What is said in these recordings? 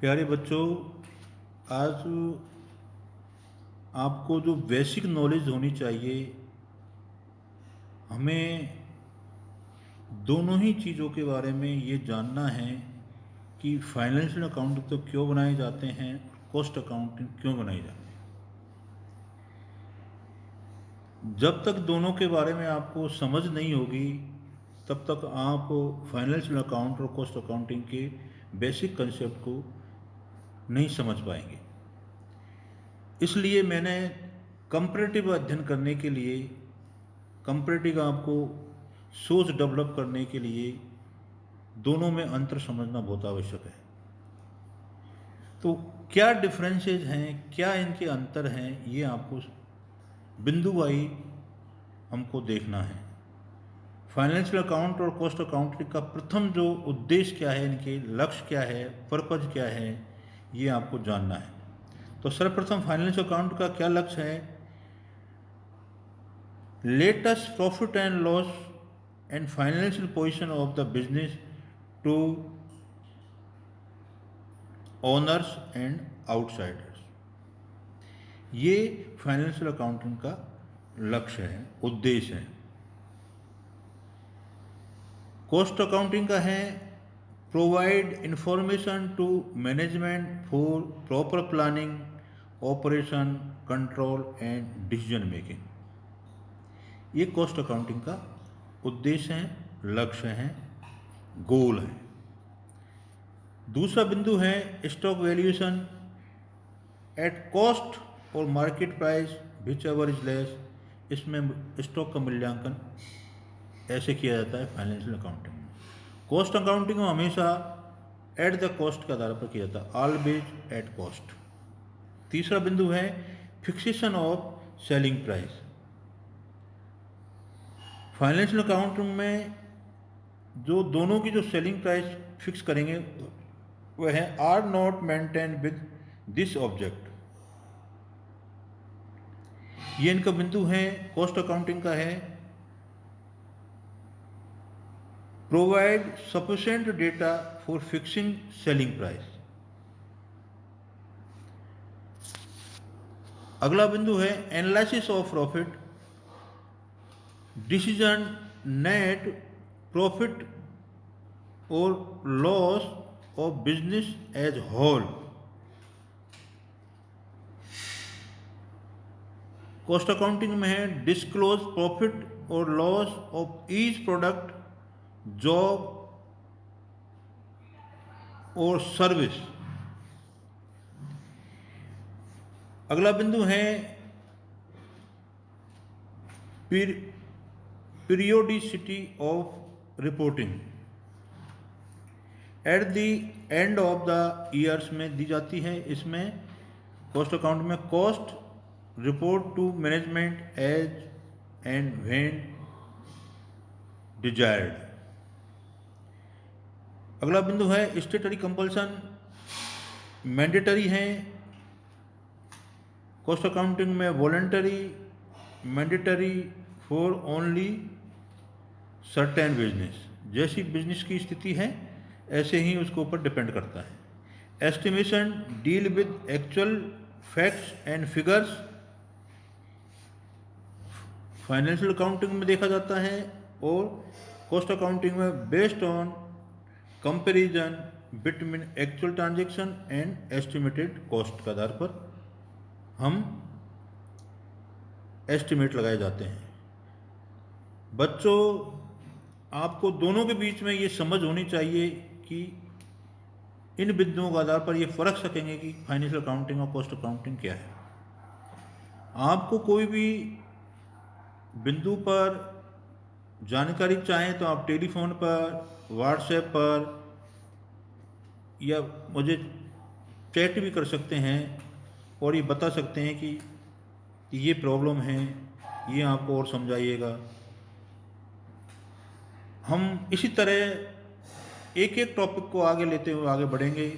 प्यारे बच्चों, आज आपको जो बेसिक नॉलेज होनी चाहिए, हमें दोनों ही चीज़ों के बारे में ये जानना है कि फाइनेंशियल अकाउंट तो क्यों बनाए जाते हैं, कॉस्ट अकाउंटिंग क्यों बनाई जाती है। जब तक दोनों के बारे में आपको समझ नहीं होगी, तब तक आप फाइनेंशियल अकाउंट और कॉस्ट अकाउंटिंग के बेसिक कंसेप्ट को नहीं समझ पाएंगे। इसलिए मैंने कंपैरेटिव अध्ययन करने के लिए, कंपैरेटिव आपको सोच डेवलप करने के लिए दोनों में अंतर समझना बहुत आवश्यक है। तो क्या डिफरेंसेस हैं, क्या इनके अंतर हैं, ये आपको बिंदुवाई हमको देखना है। फाइनेंशियल अकाउंट और कॉस्ट अकाउंटिंग का प्रथम जो उद्देश्य क्या है, इनके लक्ष्य क्या है, पर्पज क्या है, ये आपको जानना है। तो सर्वप्रथम फाइनेंशियल अकाउंट का क्या लक्ष्य है? Latest profit and loss and financial position of the business to owners and outsiders, ये फाइनेंशियल अकाउंटिंग का लक्ष्य है, उद्देश्य है। कॉस्ट अकाउंटिंग का है provide information to management for proper planning, operation, control and decision making. ये कॉस्ट अकाउंटिंग का उद्देश्य है, लक्ष्य है, गोल है। दूसरा बिंदु है स्टॉक वैल्यूएशन एट कॉस्ट और market price which ever is less. इसमें स्टॉक का मूल्यांकन ऐसे किया जाता है फाइनेंशियल अकाउंटिंग में। कॉस्ट अकाउंटिंग में हमेशा एट द कॉस्ट के आधार पर किया जाता है, ऑलवेज एट कॉस्ट। तीसरा बिंदु है fixation of selling price. Financial accounting में जो दोनों की जो सेलिंग प्राइस फिक्स करेंगे वह है are not maintain with this object. ये इनका बिंदु है। कॉस्ट अकाउंटिंग का है provide sufficient data for fixing selling price. अगला बिंदु है analysis of profit, decision net profit और loss of business as whole. Cost accounting में है डिस्क्लोज प्रॉफिट और loss of each product, job और सर्विस। अगला बिंदु है periodicity of reporting, at the end of the years में दी जाती है। इसमें कॉस्ट अकाउंट में cost report to management as and when desired. अगला बिंदु है स्टेटरी कंपल्सन, मैंडेटरी है कॉस्ट अकाउंटिंग में, voluntary, mandatory for only certain business. जैसी बिजनेस की स्थिति है ऐसे ही उसके ऊपर डिपेंड करता है। Estimation deal with actual facts and figures, financial accounting में देखा जाता है, और कॉस्ट अकाउंटिंग में based on comparison between actual transaction and estimated cost के आधार पर हम एस्टिमेट लगाए जाते हैं। बच्चों, आपको दोनों के बीच में ये समझ होनी चाहिए कि इन बिंदुओं के आधार पर ये फर्क सकेंगे कि फाइनेंशियल अकाउंटिंग और कॉस्ट अकाउंटिंग क्या है। आपको कोई भी बिंदु पर जानकारी चाहें तो आप टेलीफोन पर, व्हाट्सएप पर या मुझे चैट भी कर सकते हैं और ये बता सकते हैं कि ये प्रॉब्लम है, ये आपको और समझाइएगा। हम इसी तरह एक एक टॉपिक को आगे लेते हुए आगे बढ़ेंगे।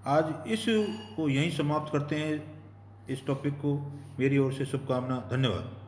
आज इस को यहीं समाप्त करते हैं, इस टॉपिक को। मेरी ओर से शुभकामना, धन्यवाद।